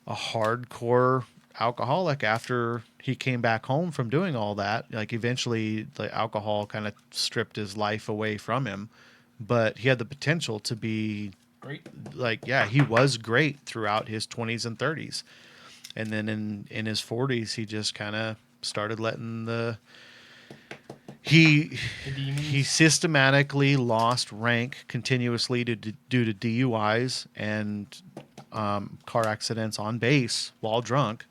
a hardcore alcoholic after he came back home from doing all that. Like eventually the alcohol kind of stripped his life away from him, but he had the potential to be Great. like, yeah, he was great throughout his 20s and 30s. And then in his 40s, he just kind of started letting he systematically lost rank continuously due to DUIs and car accidents on base while drunk.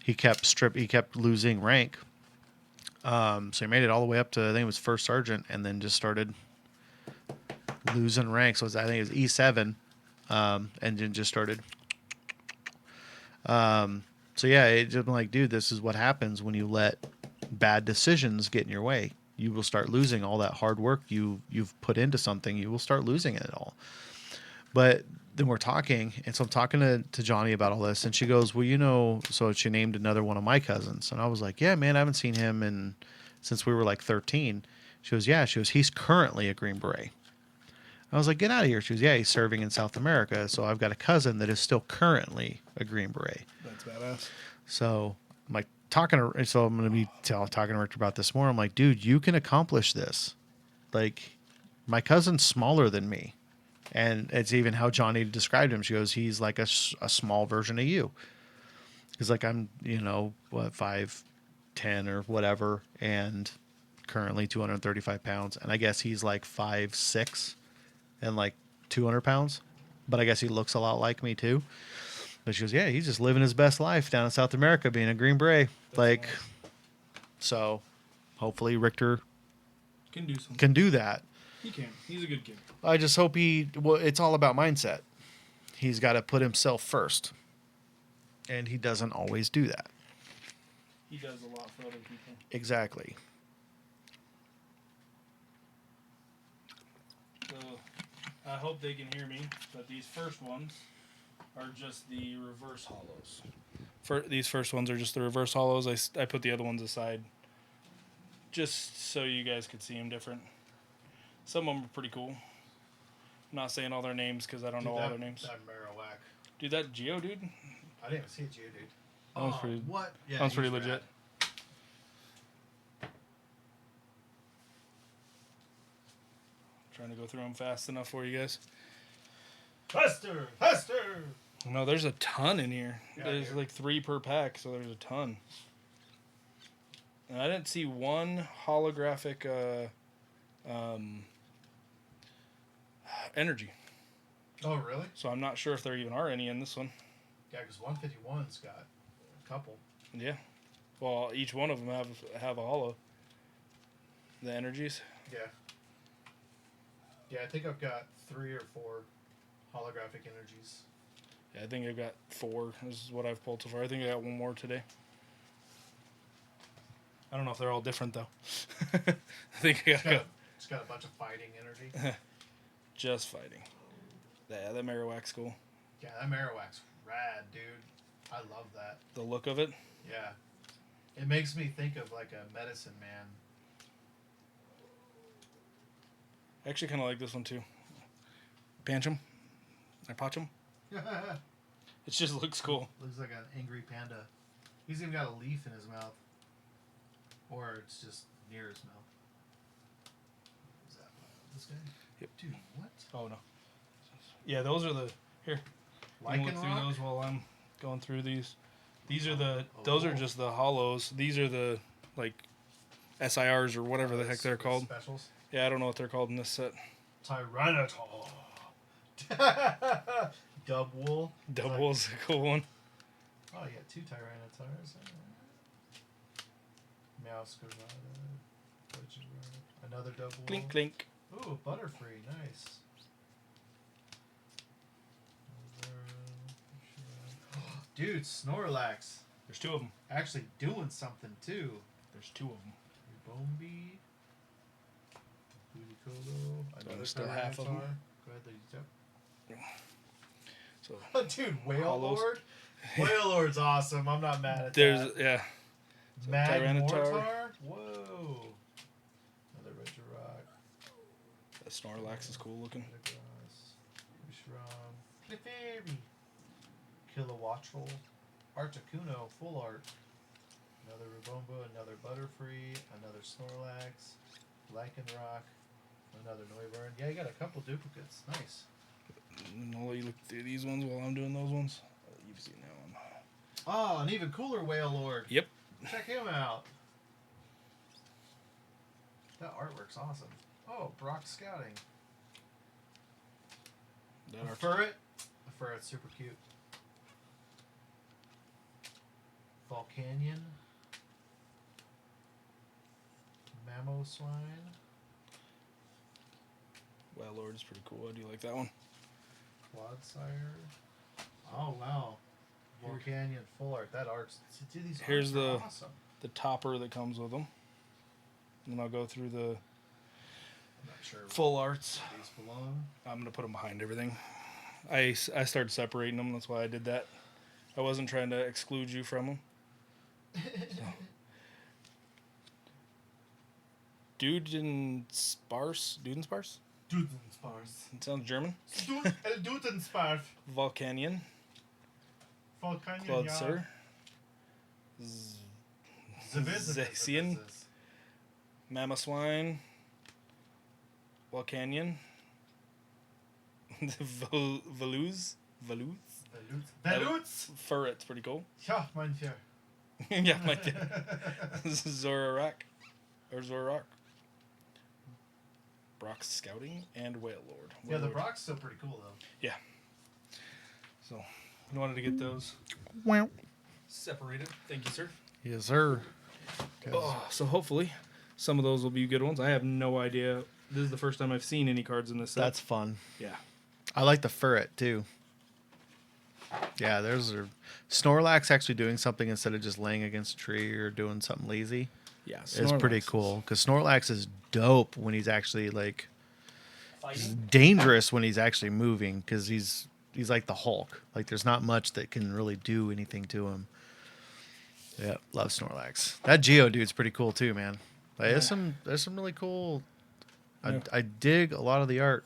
He kept losing rank. So he made it all the way up to, I think it was first sergeant, and then just started losing rank. So I think it was E7, and then just started. So yeah, it's just like, dude, this is what happens when you let bad decisions get in your way. You will start losing all that hard work you've put into something. You will start losing it all. But then we're talking, and so I'm talking to Johnny about all this, and she goes, well, so she named another one of my cousins. And I was like, yeah, man, I haven't seen him since we were like 13. She goes, yeah. She goes, he's currently a Green Beret. I was like, get out of here. She goes, yeah, he's serving in South America. So I've got a cousin that is still currently a Green Beret. That's badass. So I'm like so I'm going to be talking to Richter about this more. I'm like, dude, you can accomplish this. Like, my cousin's smaller than me. And it's even how Johnny described him. She goes, he's like a small version of you. He's like, I'm, what, 5'10" or whatever, and currently 235 pounds. And I guess he's like 5'6" and like 200 pounds. But I guess he looks a lot like me too. But she goes, yeah, he's just living his best life down in South America being a Green Beret. That's like, nice. So hopefully Richter Can do something. can do that. He can. He's a good kid. I just hope it's all about mindset. He's got to put himself first. And he doesn't always do that. He does a lot for other people. Exactly. So, I hope they can hear me, but these first ones are just the reverse hollows. These first ones are just the reverse hollows. I put the other ones aside just so you guys could see them different. Some of them are pretty cool. I'm not saying all their names because I don't know all their names. That Marowak. Dude, that Geo dude? I didn't even see it, dude. That one's pretty, what? Yeah, that one's pretty he's legit. rad. Trying to go through them fast enough for you guys. Faster! No, there's a ton in here. Yeah, There's dude. like 3 per pack, so there's a ton. And I didn't see one holographic energy. Oh, really? So I'm not sure if there even are any in this one. Yeah, because 151's got a couple. Yeah. Well, each one of them have a holo. The energies. Yeah. Yeah, I think I've got 3 or 4 holographic energies. Yeah, I think I've got 4. This is what I've pulled so far. I think I got one more today. I don't know if they're all different though. I think I got It's got a bunch of fighting energy. just fighting. Yeah, that Marowak's cool. Yeah, that Marowak's rad, dude. I love that. The look of it. Yeah. It makes me think of like a medicine man. I actually kind of like this one too. Pancham. I potch him. It just looks cool. Looks like an angry panda. He's even got a leaf in his mouth. Or it's just near his mouth. Is that this guy? Yep. Dude, what? Oh no. Yeah, those are the here. You can look through Lycanroc? those while I'm going through these. These are those are just the hollows. These are the like SIRs or whatever the heck they're called. Specials. Yeah, I don't know what they're called in this set. Tyranitar. Dubwool. Double's a cool one. Oh, you got 2 Tyranitars. Meowscarada. Another Dubwool. Clink clink. Ooh, Butterfree. Nice. Dude, Snorlax. There's 2 of them. Actually doing something too. There's 2 of them. Bombi. Budicolo. Another there's still half of 'em. Go ahead, there you go. So Dude, Whale Hollows. Lord. Whale Lord's awesome. I'm not mad at there's that. yeah. Magmortar. Tyranitar. Whoa. Another Regirock. That Snorlax is cool looking. Metagross. Mishram. Clefairy. Kilowattrel. Articuno. Full art. Another Rabomba. Another Butterfree. Another Snorlax. Lycanroc. Another Noivern. Yeah, you got a couple duplicates. Nice. And I'll let you look through these ones while I'm doing those ones. You've seen that one. Oh, an even cooler Whale Lord. Yep. Check him out. That artwork's awesome. Oh, Brock Scouting. That A art- Furret. A Furret's super cute. Volcanion. Mamoswine. Well, Lord is pretty cool. I do like that one. Clodsire. Oh, wow. Volcanion full art. That art's... Dude, these Here's arts are the- awesome. The topper that comes with them. And then I'll go through the I'm not sure full arts. where these belong. I'm going to put them behind everything. I started separating them. That's why I did that. I wasn't trying to exclude you from them. So. Dudensparce. Dudensparce? Dudensparce. It sounds German. El Dudensparce. Volcanion. Volcanion, Claude ja. Sir. Zacian. Mama Swine. Volcanion. Velouz. Velouz. Furret's pretty cool. Ja, mein Tier. Yeah, my Zorak. Or Zorak. Brock's Scouting and Whale Lord. Yeah, the Brock's still pretty cool, though. Yeah. So, you wanted to get those Wow. separated. Thank you, sir. Yes, sir. Oh, so hopefully some of those will be good ones. I have no idea. This is the first time I've seen any cards in this set. That's fun. Yeah. I like the Furret, too. Yeah, there's a Snorlax actually doing something instead of just laying against a tree or doing something lazy. Yeah, It's pretty cool because Snorlax is dope when he's actually like Fighting. dangerous when he's actually moving because he's like the Hulk. Like there's not much that can really do anything to him. Yeah, love Snorlax. That Geodude's pretty cool too, man. Like, there's some really cool. Yeah. I dig a lot of the art.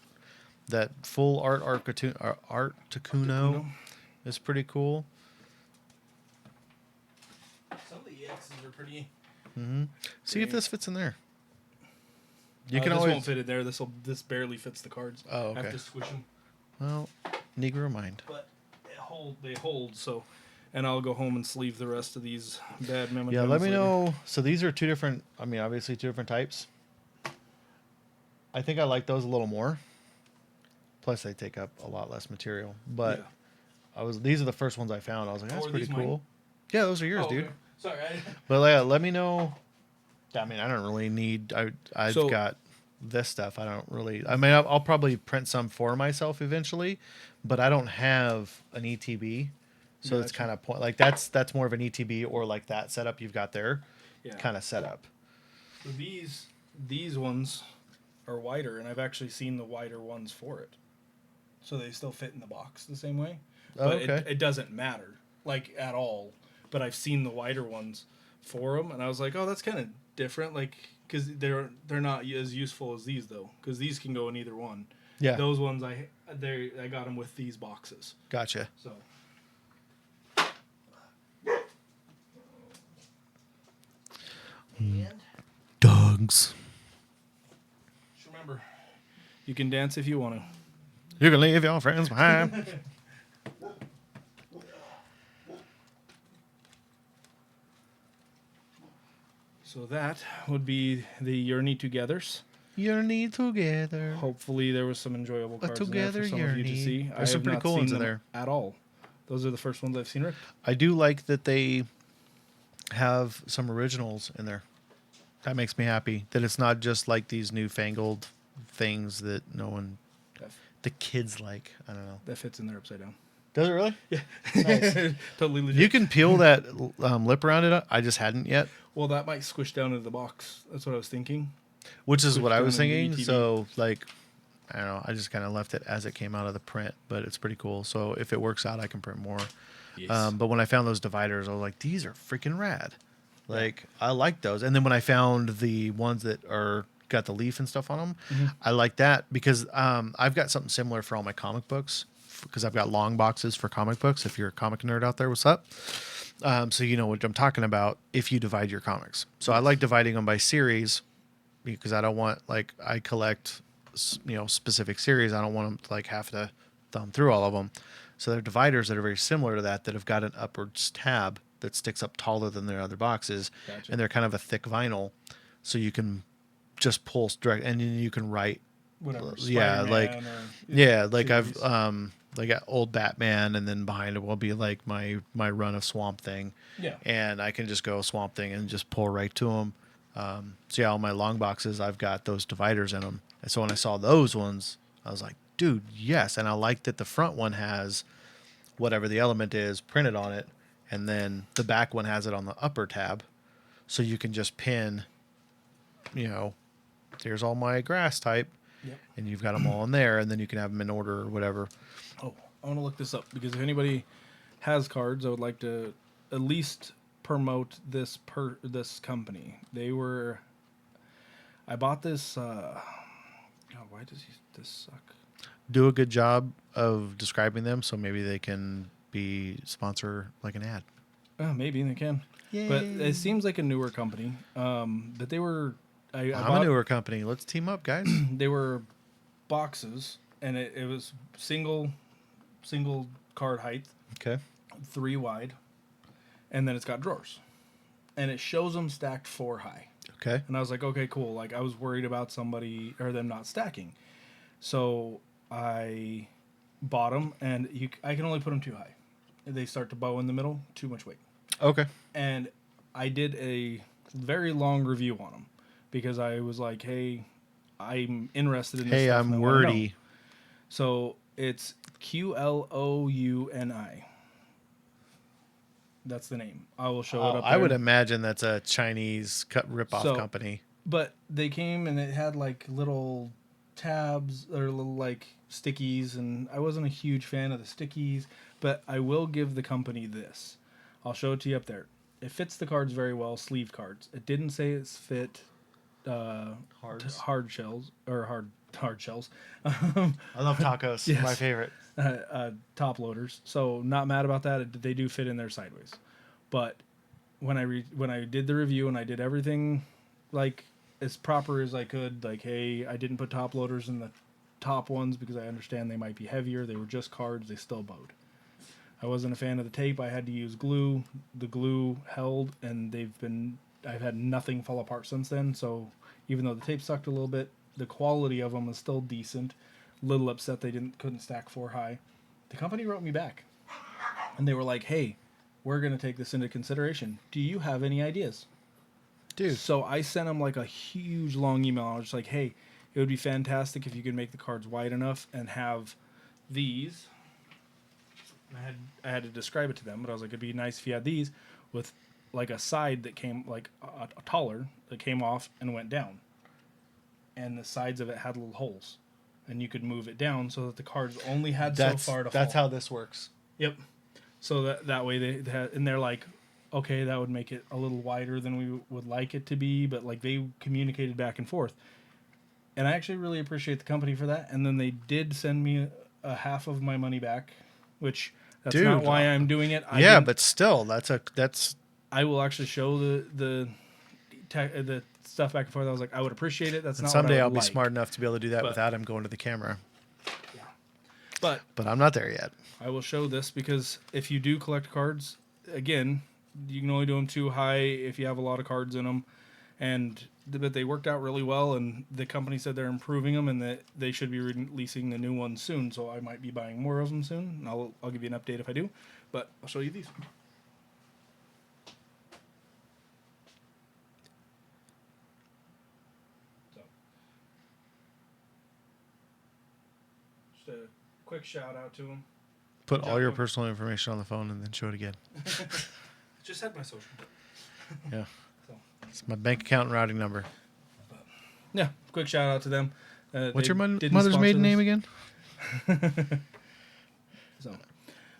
That full art Articuno is pretty cool. Some of the EXs are pretty. Mm-hmm. See if this fits in there. You can this always. won't fit in there. This barely fits the cards. Oh, I have okay. to squish them. Well, Negro mind. But they hold. So, and I'll go home and sleeve the rest of these bad memories. Yeah, let me know. So these are two different. I mean, obviously two different types. I think I like those a little more. Plus, they take up a lot less material. But these are the first ones I found. I was like, that's pretty cool. Mine? Yeah, those are yours, Oh, dude. okay. Sorry. But yeah, let me know. I mean, I don't really need. I've got this stuff. I don't really. I mean, I'll probably print some for myself eventually, but I don't have an ETB, so it's kind of like that's more of an ETB or like that setup you've got there, kind of setup. So these ones are wider, and I've actually seen the wider ones for it. So they still fit in the box the same way. Oh, But okay. it doesn't matter, like, at all. But I've seen the wider ones for them, and I was like, oh, that's kind of different, like, because they're not as useful as these, though, because these can go in either one. Yeah. Those ones, I got them with these boxes. Gotcha. So. And Dogs. just remember, you can dance if you want to. You can leave your friends behind. So that would be the Journey Togethers. Journey together. Hopefully there was some enjoyable cards in there for some of you to see. There's some pretty cool ones in there at all. Those are the first ones I've seen, Rick. I do like that they have some originals in there. That makes me happy. That it's not just like these newfangled things that the kids like. I don't know. That fits in there upside down. Does it really? Yeah. Nice. Totally legit. You can peel that lip around it. I just hadn't yet. Well, that might squish down into the box. That's what I was thinking. Which is what I was down into thinking. ETB. So, like, I don't know. I just kind of left it as it came out of the print, but it's pretty cool. So if it works out, I can print more. Yes. But when I found those dividers, I was like, these are freaking rad. Like, I like those. And then when I found the ones that are got the leaf and stuff on them, I like that because I've got something similar for all my comic books because I've got long boxes for comic books. If you're a comic nerd out there, what's up? So you know what I'm talking about if you divide your comics. So I like dividing them by series because I don't want, like, I collect, specific series. I don't want them to, like, have to thumb through all of them. So they're dividers that are very similar to that have got an upwards tab that sticks up taller than their other boxes. Gotcha. And they're kind of a thick vinyl. So you can just pull direct, and then you can write. Whatever. Yeah, Spider-Man like series. I've like got old Batman, and then behind it will be like my run of Swamp Thing. Yeah. And I can just go Swamp Thing and just pull right to them. So yeah, all my long boxes, I've got those dividers in them. And so when I saw those ones, I was like, dude, yes. And I like that the front one has whatever the element is printed on it, and then the back one has it on the upper tab, so you can just pin. Here's all my grass type. Yep. And you've got them all in there, and then you can have them in order or whatever. Oh, I want to look this up because if anybody has cards, I would like to at least promote this company. I bought this. Oh, why does this suck? Do a good job of describing them, so maybe they can be sponsor like an ad. Maybe they can. But it seems like a newer company. But they were. I I'm a bought. newer company. Let's team up, guys. They were boxes, and it was single card height, Okay. 3 wide, and then it's got drawers, and it shows them stacked 4 high. Okay. And I was like, okay, cool. Like I was worried about somebody or them not stacking, so I bought them, and I can only put them too high. They start to bow in the middle, too much weight. Okay. And I did a very long review on them because I was like, hey, I'm interested in this Hey, stuff. I'm and I wanna know. wordy. So it's Qlouni. That's the name. I will show it up there. I would imagine that's a Chinese rip-off company. But they came and it had like little tabs or little like stickies, and I wasn't a huge fan of the stickies, but I will give the company this. I'll show it to you up there. It fits the cards very well, sleeve cards. It didn't say it's fit hard shells or hard shells. I love tacos. Yes. My favorite. Top loaders. So not mad about that. They do fit in there sideways. But when I did the review and I did everything like as proper as I could, like, hey, I didn't put top loaders in the top ones because I understand they might be heavier. They were just cards. They still bowed. I wasn't a fan of the tape. I had to use glue. The glue held, and I've had nothing fall apart since then. So even though the tape sucked a little bit, the quality of them was still decent. Little upset they couldn't stack 4 high. The company wrote me back, and they were like, hey, we're going to take this into consideration. Do you have any ideas? Dude. So I sent them like a huge long email. I was just like, hey, it would be fantastic if you could make the cards wide enough and have these. I had to describe it to them, but I was like, it'd be nice if you had these with like a side that came like a taller that came off and went down, and the sides of it had little holes, and you could move it down so that the cards only had so far to fall. That's how this works. Yep. So that way they had, and they're like, okay, that would make it a little wider than we would like it to be, but like they communicated back and forth, and I actually really appreciate the company for that. And then they did send me a half of my money back, which that's not why I'm doing it. But still, that's. I will actually show the stuff back and forth. I was like, I would appreciate it. That's not. Someday what I I'll would be like. smart enough to be able to do that without him going to the camera. Yeah. But I'm not there yet. I will show this because if you do collect cards, again, you can only do them too high if you have a lot of cards in them, but they worked out really well, and the company said they're improving them and that they should be releasing the new ones soon. So I might be buying more of them soon. And I'll give you an update if I do, but I'll show you these. So, just a quick shout out to them. Put all your personal information on the phone and then show it again. Just had my social. Yeah. So. It's my bank account and routing number. Yeah, quick shout out to them. What's your mother's maiden name again? So,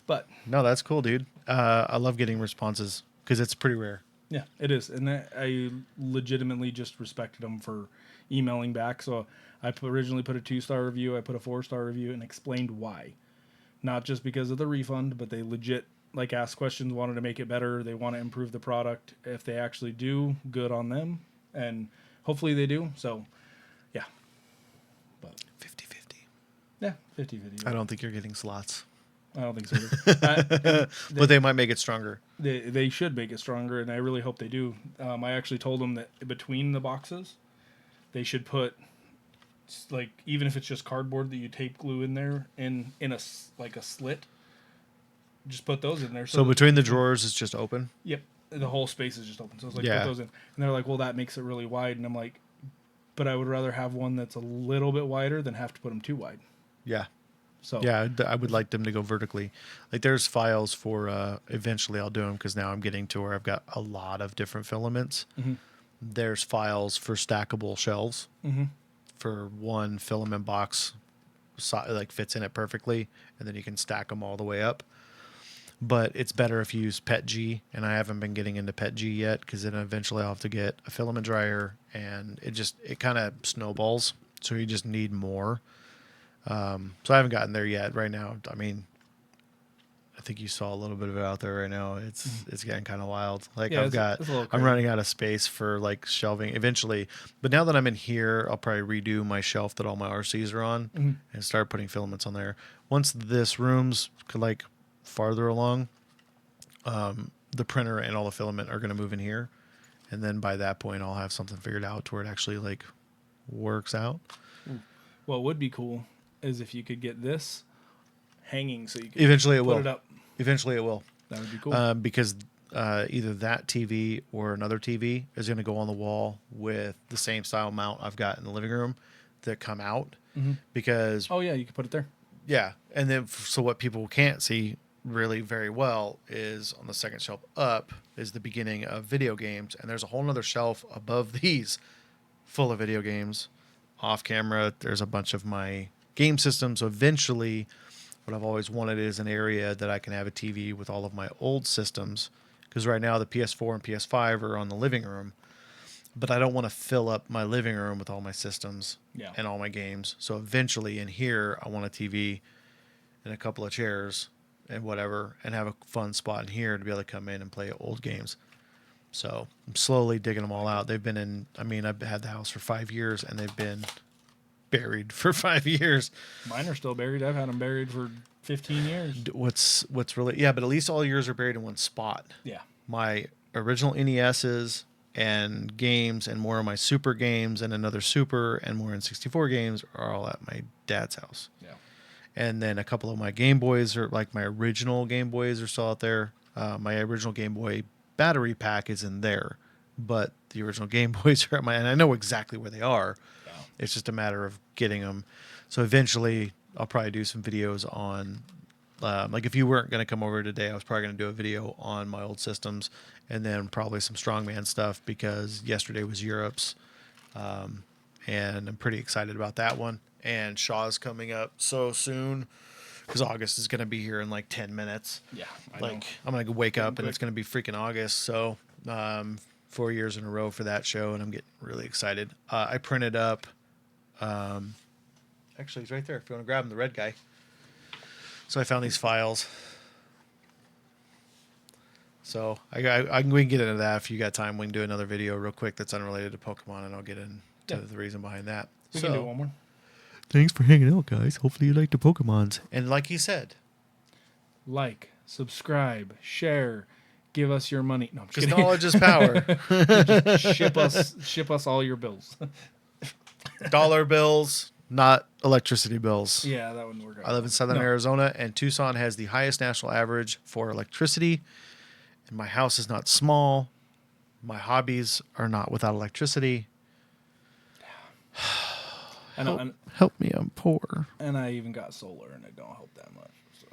but no, that's cool, dude. I love getting responses because it's pretty rare. Yeah, it is, and I legitimately just respected them for emailing back. So I originally put a 2-star review, I put a 4-star review, and explained why. Not just because of the refund, but they legit like asked questions, wanted to make it better. They want to improve the product. If they actually do, good on them, and hopefully they do. So, yeah. But 50-50. Yeah, 50-50. I don't think you're getting slots. I don't think so either. But they might make it stronger. They should make it stronger, and I really hope they do. I actually told them that between the boxes, they should put, like, even if it's just cardboard that you tape glue in there in a slit, just put those in there. So between the drawers, it's just open? Yep. The whole space is just open. So it's like, yeah. Put those in. And they're like, well, that makes it really wide. And I'm like, but I would rather have one that's a little bit wider than have to put them too wide. Yeah. So yeah, I would like them to go vertically. Like there's files for, eventually I'll do them because now I'm getting to where I've got a lot of different filaments. Mm-hmm. There's files for stackable shelves. Mm-hmm. For one filament box, like fits in it perfectly, and then you can stack them all the way up. but it's better if you use PETG, and I haven't been getting into PETG yet because then eventually I'll have to get a filament dryer, and it kind of snowballs, so you just need more. So I haven't gotten there yet. Right now, I mean, I think you saw a little bit of it out there right now. It's getting kind of wild. Like Yeah, it's a little I'm crazy. running out of space for like shelving eventually. But now that I'm in here, I'll probably redo my shelf that all my RCs are on and start putting filaments on there. Once this room's like farther along, the printer and all the filament are going to move in here, and then by that point, I'll have something figured out to where it actually like works out. What would be cool is if you could get this hanging so you could Eventually, it put will. it up. Eventually, it will. That would be cool. Because either that TV or another TV is going to go on the wall with the same style mount I've got in the living room that come out. Because Oh yeah, you could put it there. yeah, and then so what people can't see really very well is on the second shelf up is the beginning of video games, and there's a whole nother shelf above these full of video games. Off camera, there's a bunch of my game systems. So eventually, what I've always wanted is an area that I can have a TV with all of my old systems, because right now the PS4 and PS5 are on the living room, but I don't want to fill up my living room with all my systems and all my games. So eventually in here, I want a TV and a couple of chairs and whatever, and have a fun spot in here to be able to come in and play old games. So I'm slowly digging them all out. They've been in, I mean, I've had the house for 5 years and they've been buried for 5 years. Mine are still buried. I've had them buried for 15 years. What's really, yeah, but at least all yours are buried in one spot. Yeah. My original NESs and games and more of my Super games and another Super and more N64 games are all at my dad's house. Yeah. And then a couple of my Game Boys are like my original Game Boys are still out there. My original Game Boy battery pack is in there, but the original Game Boys are at my, and I know exactly where they are. Yeah. It's just a matter of getting them. So eventually I'll probably do some videos on, like if you weren't going to come over today, I was probably going to do a video on my old systems, and then probably some Strongman stuff because yesterday was Europe's. And I'm pretty excited about that one. And Shaw's coming up so soon because August is going to be here in like 10 minutes. Yeah. I'm going to wake up and quick. it's going to be freaking August. So 4 years in a row for that show, and I'm getting really excited. I printed up, actually he's right there if you want to grab him, the red guy. So I found these files. So we can get into that if you got time. We can do another video real quick that's unrelated to Pokemon, and I'll get into the reason behind that. We can do one more. Thanks for hanging out, guys. Hopefully you like the Pokemons. And like he said, Like, subscribe, share, give us your money. No, I'm just because kidding. knowledge is power. ship us all your bills. Dollar bills, not electricity bills. Yeah, that wouldn't work out. I live in southern No. Arizona, and Tucson has the highest national average for electricity. And my house is not small. My hobbies are not without electricity. I know, Help me, I'm poor. and I even got solar, and it don't help that much. So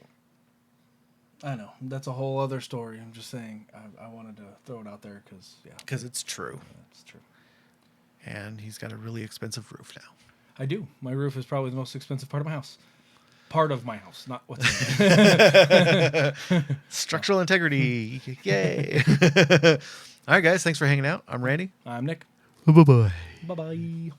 I know that's a whole other story. I'm just saying I wanted to throw it out there because It's true. it's true. And he's got a really expensive roof now. I do. My roof is probably the most expensive part of my house. Part of my house, not what's in it. Structural integrity. Yay. All right, guys. Thanks for hanging out. I'm Randy. I'm Nick. Bye-bye. Bye bye.